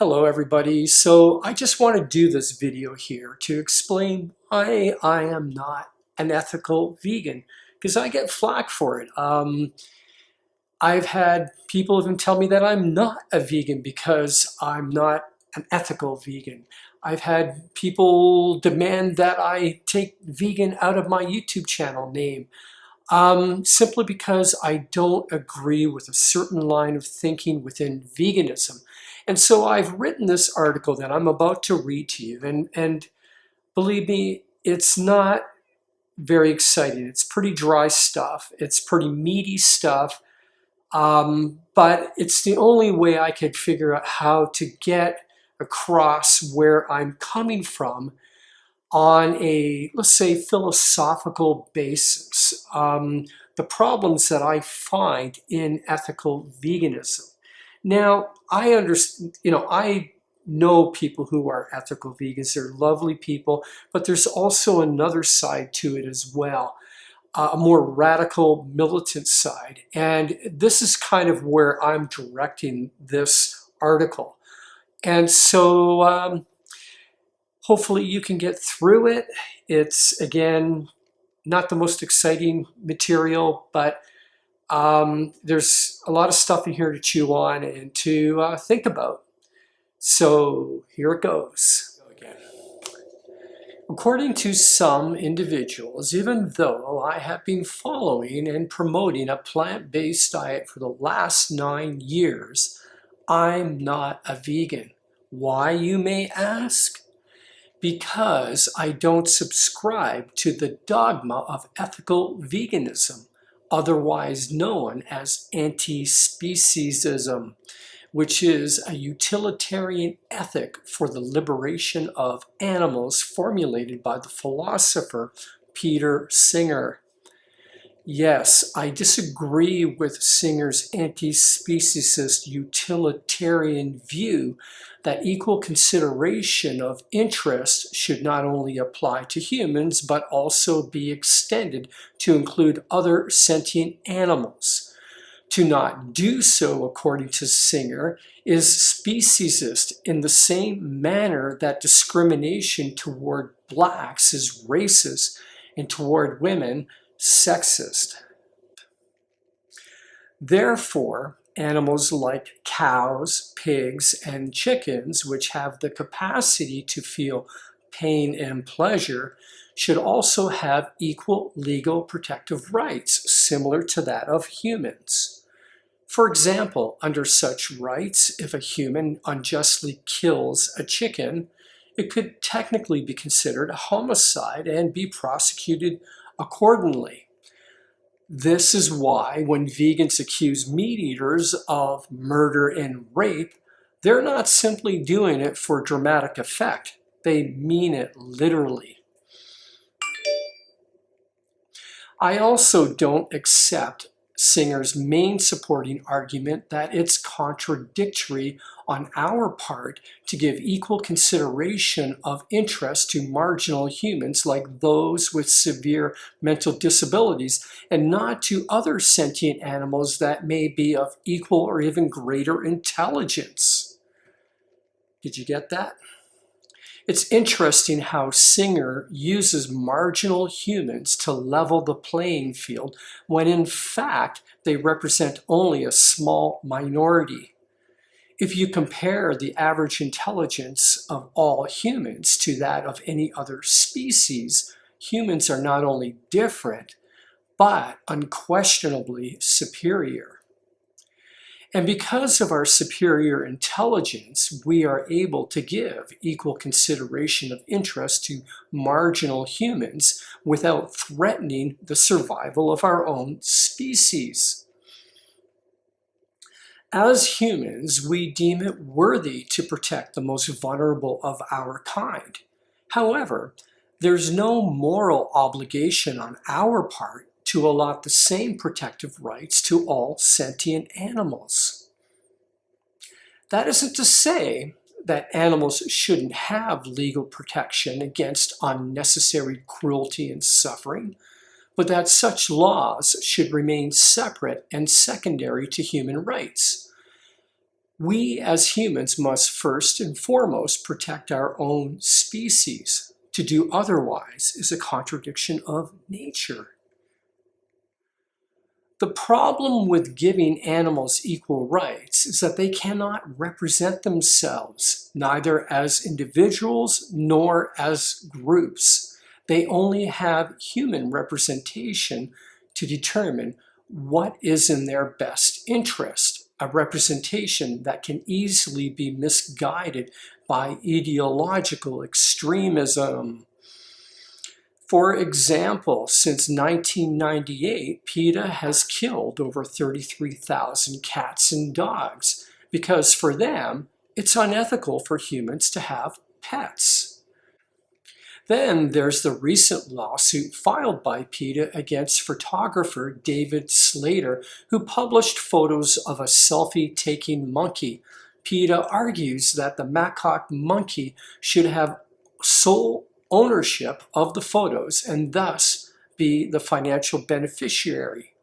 Hello everybody. So I just want to do this video here to explain why I am not an ethical vegan, because I get flack for it. I've had people even tell me that I'm not a vegan because I'm not an ethical vegan. I've had people demand that I take vegan out of my YouTube channel name. Simply because I don't agree with a certain line of thinking within veganism. And so I've written this article that I'm about to read to you. And believe me, it's not very exciting. It's pretty dry stuff. It's pretty meaty stuff. But it's the only way I could figure out how to get across where I'm coming from on a, let's say, philosophical basis. The problems that I find in ethical veganism. Now, I understand, I know people who are ethical vegans. They're lovely people, but there's also another side to it as well, a more radical militant side. And this is kind of where I'm directing this article. And so, hopefully you can get through it. It's, again, not the most exciting material, but there's a lot of stuff in here to chew on and to think about. So here it goes. According to some individuals, even though I have been following and promoting a plant-based diet for the last 9 years, I'm not a vegan. Why, you may ask? Because I don't subscribe to the dogma of ethical veganism, otherwise known as anti-speciesism, which is a utilitarian ethic for the liberation of animals formulated by the philosopher Peter Singer. Yes, I disagree with Singer's anti-speciesist utilitarian view that equal consideration of interest should not only apply to humans, but also be extended to include other sentient animals. To not do so, according to Singer, is speciesist in the same manner that discrimination toward blacks is racist and toward women sexist. Therefore, animals like cows, pigs, and chickens, which have the capacity to feel pain and pleasure, should also have equal legal protective rights, similar to that of humans. For example, under such rights, if a human unjustly kills a chicken, it could technically be considered a homicide and be prosecuted accordingly. This is why when vegans accuse meat eaters of murder and rape, they're not simply doing it for dramatic effect. They mean it literally. I also don't accept Singer's main supporting argument that it's contradictory on our part to give equal consideration of interest to marginal humans like those with severe mental disabilities and not to other sentient animals that may be of equal or even greater intelligence. Did you get that? It's interesting how Singer uses marginal humans to level the playing field when in fact they represent only a small minority. If you compare the average intelligence of all humans to that of any other species, humans are not only different, but unquestionably superior. And because of our superior intelligence, we are able to give equal consideration of interest to marginal humans without threatening the survival of our own species. As humans, we deem it worthy to protect the most vulnerable of our kind. However, there's no moral obligation on our part to allot the same protective rights to all sentient animals. That isn't to say that animals shouldn't have legal protection against unnecessary cruelty and suffering, but that such laws should remain separate and secondary to human rights. We as humans must first and foremost protect our own species. To do otherwise is a contradiction of nature. The problem with giving animals equal rights is that they cannot represent themselves, neither as individuals nor as groups. They only have human representation to determine what is in their best interest, a representation that can easily be misguided by ideological extremism. For example, since 1998, PETA has killed over 33,000 cats and dogs because for them, it's unethical for humans to have pets. Then there's the recent lawsuit filed by PETA against photographer David Slater, who published photos of a selfie-taking monkey. PETA argues that the macaque monkey should have sole ownership of the photos and thus be the financial beneficiary.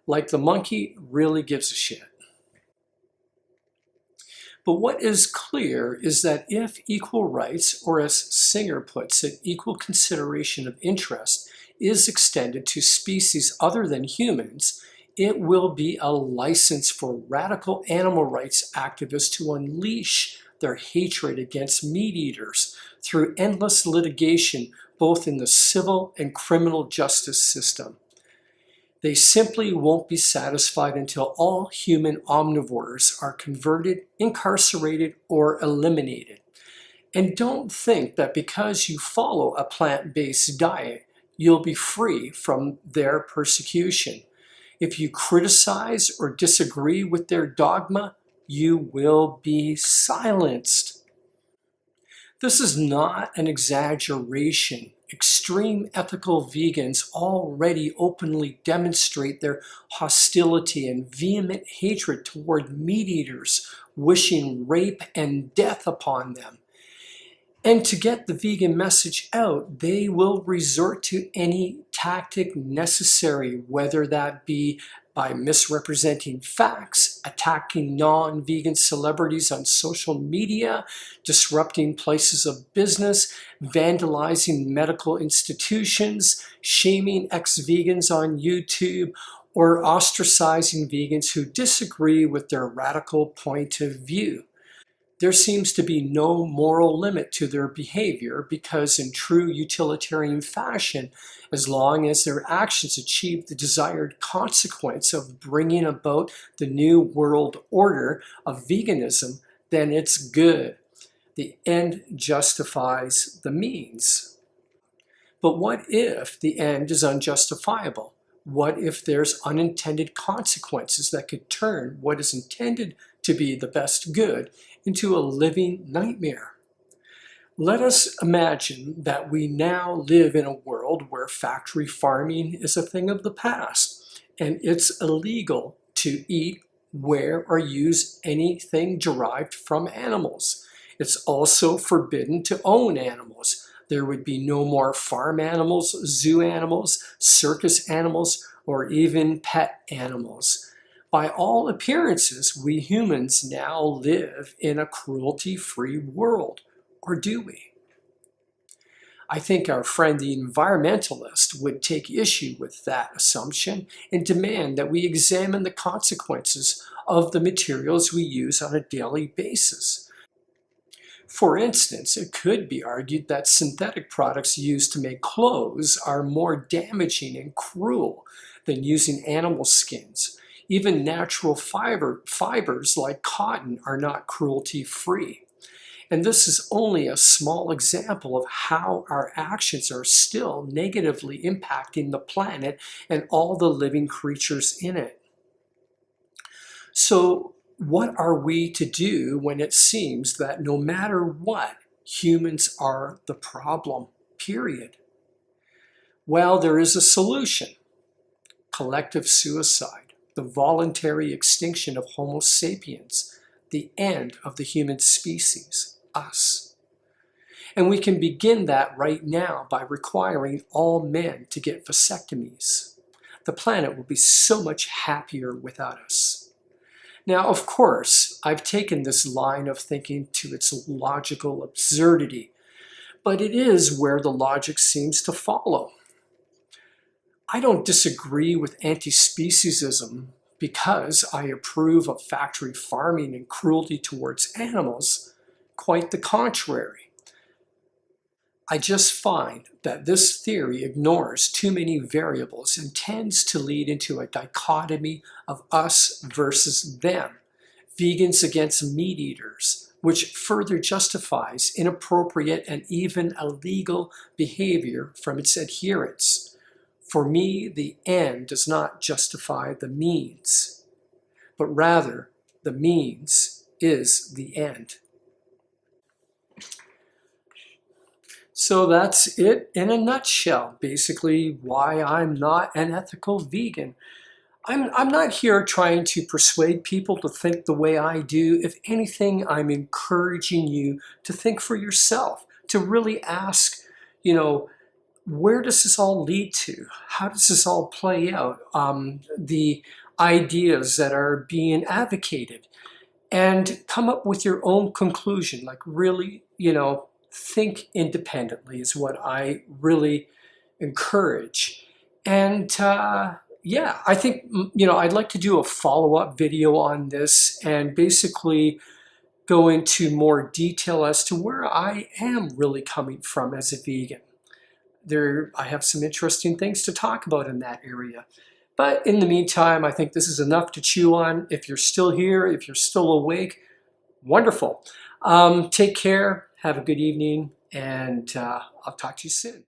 Like the monkey really gives a shit. But what is clear is that if equal rights, or as Singer puts it, equal consideration of interest, is extended to species other than humans, it will be a license for radical animal rights activists to unleash their hatred against meat eaters through endless litigation, both in the civil and criminal justice system. They simply won't be satisfied until all human omnivores are converted, incarcerated, or eliminated. And don't think that because you follow a plant-based diet, you'll be free from their persecution. If you criticize or disagree with their dogma, you will be silenced. This is not an exaggeration. Extreme ethical vegans already openly demonstrate their hostility and vehement hatred toward meat eaters, wishing rape and death upon them. And to get the vegan message out, they will resort to any tactic necessary, whether that be by misrepresenting facts, attacking non-vegan celebrities on social media, disrupting places of business, vandalizing medical institutions, shaming ex-vegans on YouTube, or ostracizing vegans who disagree with their radical point of view. There seems to be no moral limit to their behavior because in true utilitarian fashion, as long as their actions achieve the desired consequence of bringing about the new world order of veganism, then it's good. The end justifies the means. But what if the end is unjustifiable? What if there's unintended consequences that could turn what is intended to be the best good into a living nightmare? Let us imagine that we now live in a world where factory farming is a thing of the past, and it's illegal to eat, wear, or use anything derived from animals. It's also forbidden to own animals. There would be no more farm animals, zoo animals, circus animals, or even pet animals. By all appearances, we humans now live in a cruelty-free world. Or do we? I think our friend the environmentalist would take issue with that assumption and demand that we examine the consequences of the materials we use on a daily basis. For instance, it could be argued that synthetic products used to make clothes are more damaging and cruel than using animal skins. Even natural fibers like cotton are not cruelty-free. And this is only a small example of how our actions are still negatively impacting the planet and all the living creatures in it. So, what are we to do when it seems that no matter what, humans are the problem, period? Well, there is a solution: collective suicide, the voluntary extinction of Homo sapiens, the end of the human species, us. And we can begin that right now by requiring all men to get vasectomies. The planet will be so much happier without us. Now, of course, course, I've taken this line of thinking to its logical absurdity, but it is where the logic seems to follow. I don't disagree with anti-speciesism because I approve of factory farming and cruelty towards animals. Quite the contrary. I just find that this theory ignores too many variables and tends to lead into a dichotomy of us versus them, vegans against meat eaters, which further justifies inappropriate and even illegal behavior from its adherents. For me, the end does not justify the means, but rather the means is the end. So that's it in a nutshell, basically why I'm not an ethical vegan. I'm not here trying to persuade people to think the way I do. If anything, I'm encouraging you to think for yourself, to really ask, where does this all lead to? How does this all play out? The ideas that are being advocated, and come up with your own conclusion. Like really, think independently is what I really encourage. And yeah, I think, I'd like to do a follow-up video on this and basically go into more detail as to where I am really coming from as a vegan. I have some interesting things to talk about in that area. But in the meantime, I think this is enough to chew on. If you're still here, if you're still awake, wonderful. Take care, have a good evening, and I'll talk to you soon.